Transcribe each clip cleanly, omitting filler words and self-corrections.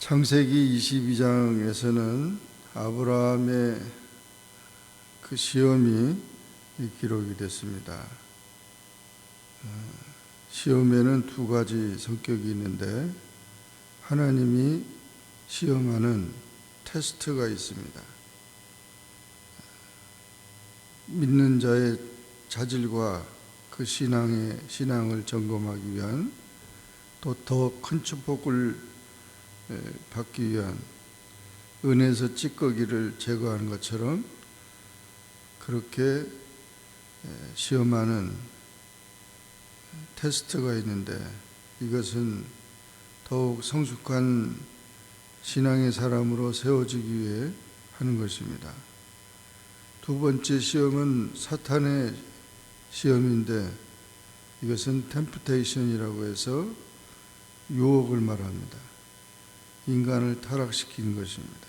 창세기 22장에서는 아브라함의 그 시험이 기록이 됐습니다. 시험에는 두 가지 성격이 있는데 하나님이 시험하는 테스트가 있습니다. 믿는 자의 자질과 그 신앙을 점검하기 위한, 또 더 큰 축복을 받기 위한, 은에서 찌꺼기를 제거하는 것처럼 그렇게 시험하는 테스트가 있는데, 이것은 더욱 성숙한 신앙의 사람으로 세워지기 위해 하는 것입니다. 두 번째 시험은 사탄의 시험인데, 이것은 템프테이션이라고 해서 유혹을 말합니다. 인간을 타락시키는 것입니다.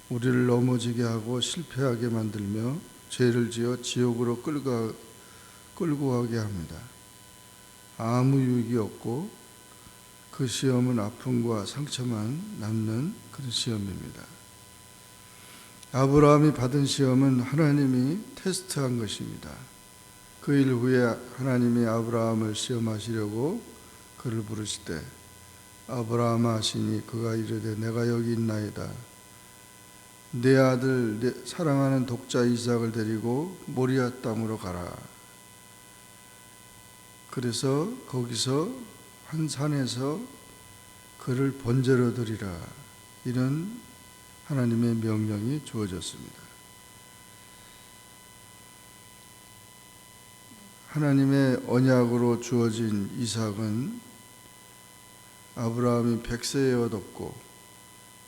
우리를 넘어지게 하고 실패하게 만들며 죄를 지어 지옥으로 끌고 가게 합니다. 아무 유익이 없고 그 시험은 아픔과 상처만 남는 그런 시험입니다. 아브라함이 받은 시험은 하나님이 테스트한 것입니다. 그 일 후에 하나님이 아브라함을 시험하시려고 그를 부르실 때, 아브라함아 하시니 그가 이르되 내가 여기 있나이다. 내 아들 내 사랑하는 독자 이삭을 데리고 모리아 땅으로 가라. 그래서 거기서 한 산에서 그를 번제로 드리라, 이런 하나님의 명령이 주어졌습니다. 하나님의 언약으로 주어진 이삭은 아브라함이 100세에 얻었고,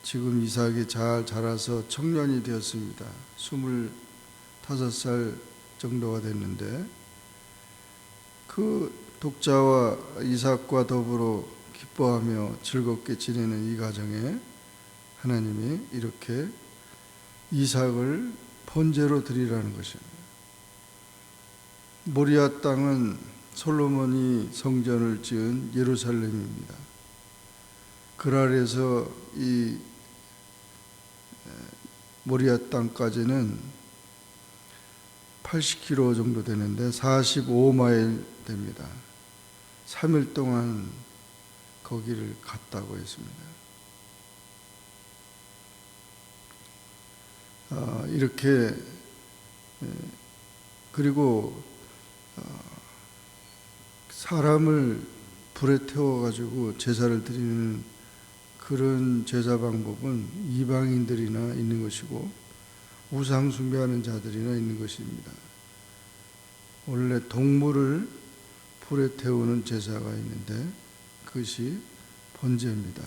지금 이삭이 잘 자라서 청년이 되었습니다. 25살 정도가 됐는데, 그 독자와 이삭과 더불어 기뻐하며 즐겁게 지내는 이 가정에 하나님이 이렇게 이삭을 번제로 드리라는 것입니다. 모리아 땅은 솔로몬이 성전을 지은 예루살렘입니다. 그랄에서 이 모리아 땅까지는 80km 정도 되는데 45마일 됩니다. 3일 동안 거기를 갔다고 했습니다. 이렇게, 그리고 사람을 불에 태워가지고 제사를 드리는 그런 제사 방법은 이방인들이나 있는 것이고 우상 숭배하는 자들이나 있는 것입니다. 원래 동물을 불에 태우는 제사가 있는데 그것이 번제입니다.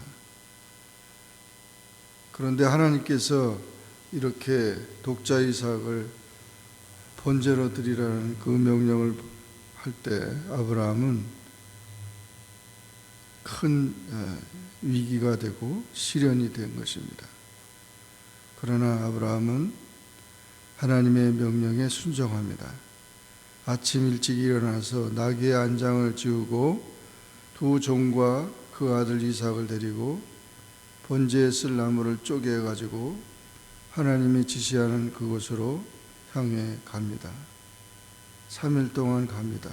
그런데 하나님께서 이렇게 독자 이삭을 번제로 드리라는 그 명령을 할 때 아브라함은 큰 위기가 되고 시련이 된 것입니다. 그러나 아브라함은 하나님의 명령에 순종합니다. 아침 일찍 일어나서 나귀의 안장을 지우고 두 종과 그 아들 이삭을 데리고 번제에 쓸 나무를 쪼개 가지고 하나님이 지시하는 그곳으로 향해 갑니다. 3일 동안 갑니다.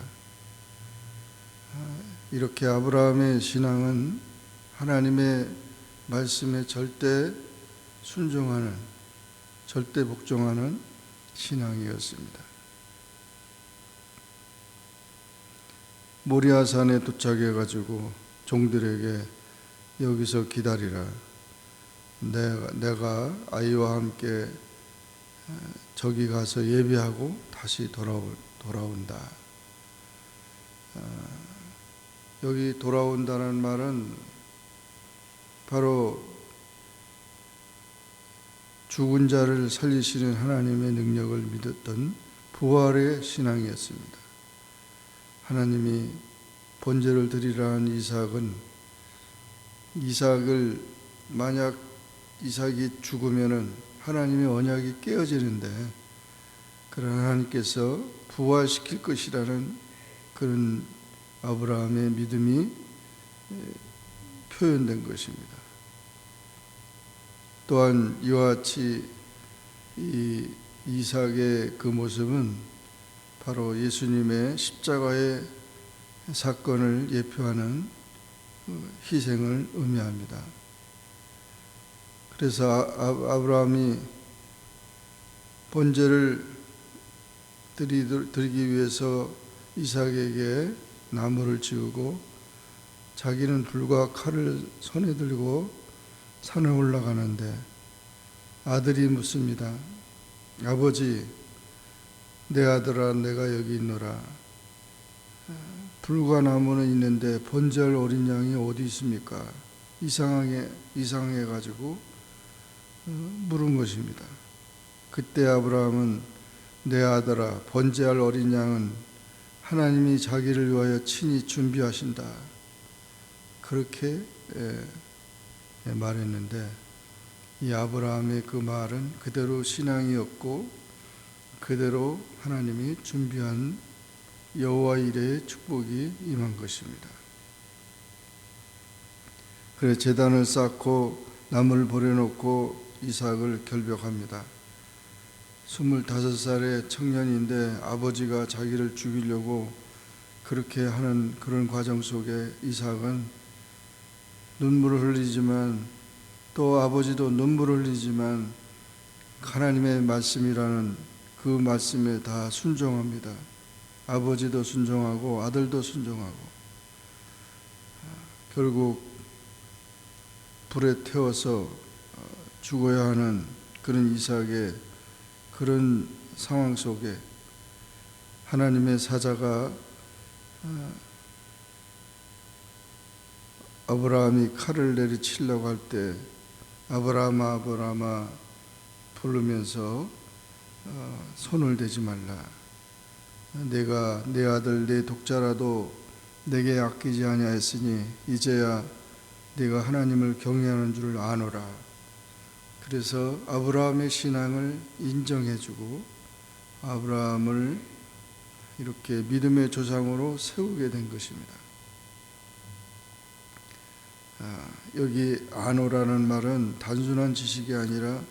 이렇게 아브라함의 신앙은 하나님의 말씀에 절대 순종하는, 절대 복종하는 신앙이었습니다. 모리아산에 도착해 가지고 종들에게 여기서 기다리라. 내가 아이와 함께 저기 가서 예배하고 다시 돌아온다. 여기 돌아온다는 말은 바로 죽은 자를 살리시는 하나님의 능력을 믿었던 부활의 신앙이었습니다. 하나님이 번제를 드리라는 이삭을 만약 이삭이 죽으면은 하나님의 언약이 깨어지는데, 그러나 하나님께서 부활시킬 것이라는 그런 아브라함의 믿음이 표현된 것입니다. 또한 이와 같이 이 이삭의 그 모습은 바로 예수님의 십자가의 사건을 예표하는 희생을 의미합니다. 그래서 아브라함이 번제를 드리기 위해서 이삭에게 나무를 지우고 자기는 불과 칼을 손에 들고 산에 올라가는데 아들이 묻습니다. 아버지, 내 아들아, 내가 여기 있노라. 불과 나무는 있는데 번제할 어린 양이 어디 있습니까? 이상해가지고 물은 것입니다. 그때 아브라함은 내 아들아, 번제할 어린 양은 하나님이 자기를 위하여 친히 준비하신다. 그렇게 말했는데 이 아브라함의 그 말은 그대로 신앙이었고 그대로 하나님이 준비한 여호와 이레의 축복이 임한 것입니다. 그래 제단을 쌓고 나무를 버려놓고 이삭을 결벽합니다. 25살의 청년인데 아버지가 자기를 죽이려고 그렇게 하는 그런 과정 속에 이삭은 눈물을 흘리지만 또 아버지도 눈물을 흘리지만 하나님의 말씀이라는 그 말씀에 다 순종합니다. 아버지도 순종하고 아들도 순종하고 결국 불에 태워서 죽어야 하는 그런 이삭의 그런 상황 속에 하나님의 사자가 아브라함이 칼을 내리치려고 할 때 아브라함아 아브라함아 부르면서 손을 대지 말라. 내가 내 아들 내 독자라도 내게 아끼지 아니하였으니 이제야 네가 하나님을 경외하는 줄 아노라. 그래서 아브라함의 신앙을 인정해주고 아브라함을 이렇게 믿음의 조상으로 세우게 된 것입니다. 여기 아노라는 말은 단순한 지식이 아니라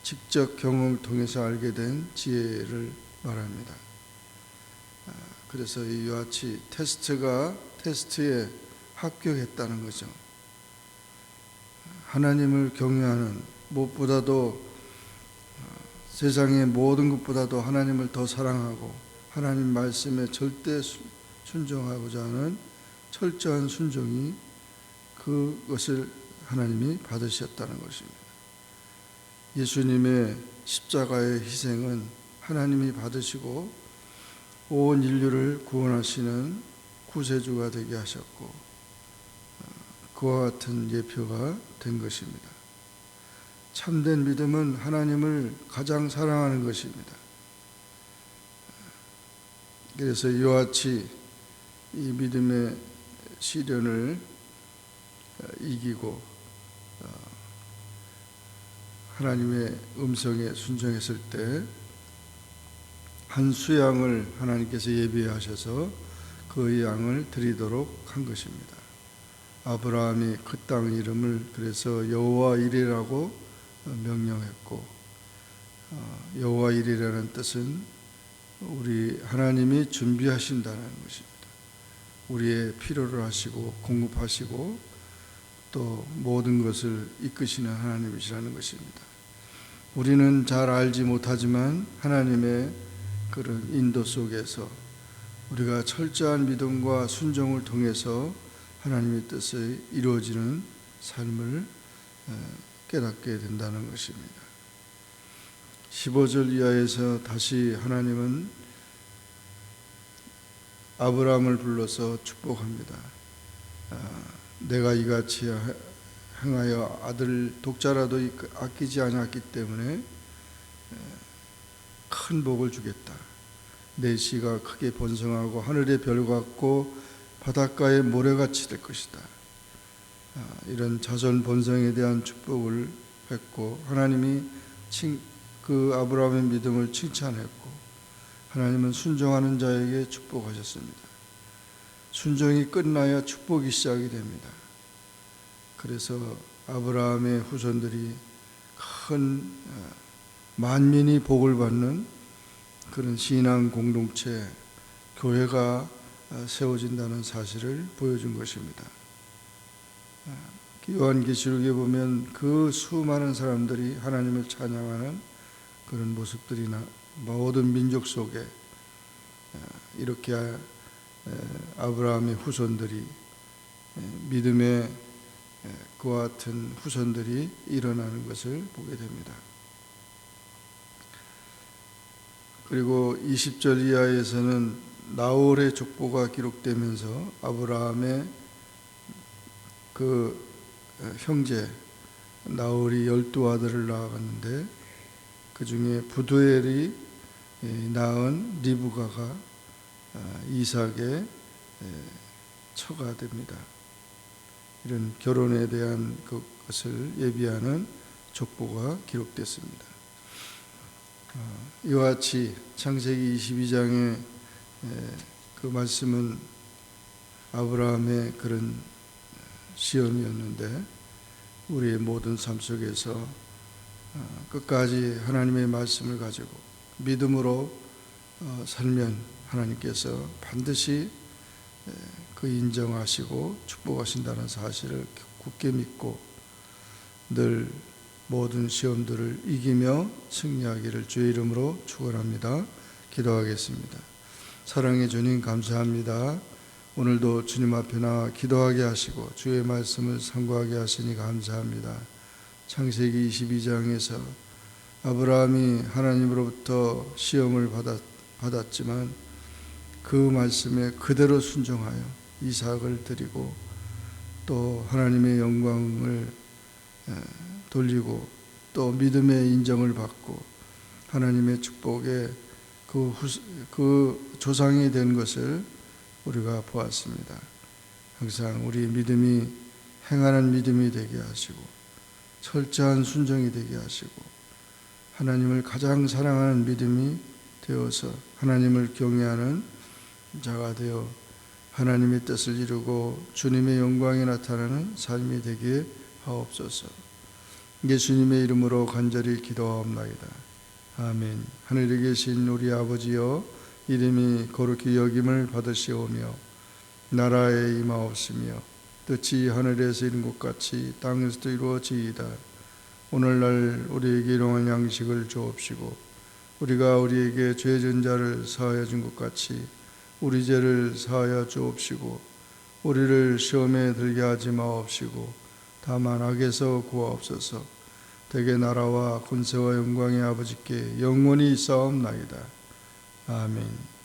직접 경험을 통해서 알게 된 지혜를 말합니다. 그래서 이와 같이 테스트에 합격했다는 거죠. 하나님을 경외하는 무엇보다도 세상의 모든 것보다도 하나님을 더 사랑하고 하나님 말씀에 절대 순종하고자 하는 철저한 순종이 그것을 하나님이 받으셨다는 것입니다. 예수님의 십자가의 희생은 하나님이 받으시고 온 인류를 구원하시는 구세주가 되게 하셨고 그와 같은 예표가 된 것입니다. 참된 믿음은 하나님을 가장 사랑하는 것입니다. 그래서 이와 같이 이 믿음의 시련을 이기고 하나님의 음성에 순종했을 때 한 수양을 하나님께서 예비하셔서 그 양을 드리도록 한 것입니다. 아브라함이 그 땅 이름을 그래서 여호와 이레라고 명령했고 여호와 이레라는 뜻은 우리 하나님이 준비하신다는 것입니다. 우리의 필요를 하시고 공급하시고 또 모든 것을 이끄시는 하나님이시라는 것입니다. 우리는 잘 알지 못하지만 하나님의 그런 인도 속에서 우리가 철저한 믿음과 순종을 통해서 하나님의 뜻이 이루어지는 삶을 깨닫게 된다는 것입니다. 15절 이하에서 다시 하나님은 아브라함을 불러서 축복합니다. 내가 이같이 행하여 아들 독자라도 아끼지 않았기 때문에 큰 복을 주겠다. 내 씨가 크게 번성하고 하늘의 별 같고 바닷가의 모래같이 될 것이다. 이런 자손 번성에 대한 축복을 했고 하나님이 그 아브라함의 믿음을 칭찬했고 하나님은 순종하는 자에게 축복하셨습니다. 순종이 끝나야 축복이 시작이 됩니다. 그래서 아브라함의 후손들이 큰 만민이 복을 받는 그런 신앙 공동체, 교회가 세워진다는 사실을 보여준 것입니다. 요한계시록에 보면 그 수많은 사람들이 하나님을 찬양하는 그런 모습들이 모든 민족 속에 이렇게 아브라함의 후손들이, 믿음의 그와 같은 후손들이 일어나는 것을 보게 됩니다. 그리고 20절 이하에서는 나홀의 족보가 기록되면서 아브라함의 그 형제 나홀이 12아들을 낳았는데 그 중에 부두엘이 낳은 리브가가 이삭의 처가 됩니다. 이런 결혼에 대한 그것을 예비하는 족보가 기록됐습니다. 이와 같이 창세기 22장의 그 말씀은 아브라함의 그런 시험이었는데 우리의 모든 삶 속에서 끝까지 하나님의 말씀을 가지고 믿음으로 살면 하나님께서 반드시 그 인정하시고 축복하신다는 사실을 굳게 믿고 늘 모든 시험들을 이기며 승리하기를 주의 이름으로 축원합니다. 기도하겠습니다. 사랑의 주님, 감사합니다. 오늘도 주님 앞에 나와 기도하게 하시고 주의 말씀을 상고하게 하시니 감사합니다. 창세기 22장에서 아브라함이 하나님으로부터 시험을 받았지만 그 말씀에 그대로 순종하여 이삭을 드리고 또 하나님의 영광을 돌리고 또 믿음의 인정을 받고 하나님의 축복에 그 조상이 된 것을 우리가 보았습니다. 항상 우리 믿음이 행하는 믿음이 되게 하시고 철저한 순종이 되게 하시고 하나님을 가장 사랑하는 믿음이 되어서 하나님을 경외하는 자가 되어 하나님의 뜻을 이루고 주님의 영광이 나타나는 삶이 되게 하옵소서. 예수님의 이름으로 간절히 기도하옵나이다. 아멘. 하늘에 계신 우리 아버지여, 이름이 거룩히 여김을 받으시오며 나라에 임하옵시며 뜻이 하늘에서 이룬 것 같이 땅에서도 이루어지이다. 오늘날 우리에게 일용할 양식을 주옵시고 우리가 우리에게 죄 지은 자를 사하여 준 것 같이 우리 죄를 사하여 주옵시고 우리를 시험에 들게 하지 마옵시고 다만 악에서 구하옵소서. 대개 나라와 권세와 영광의 아버지께 영원히 있사옵나이다. 아멘.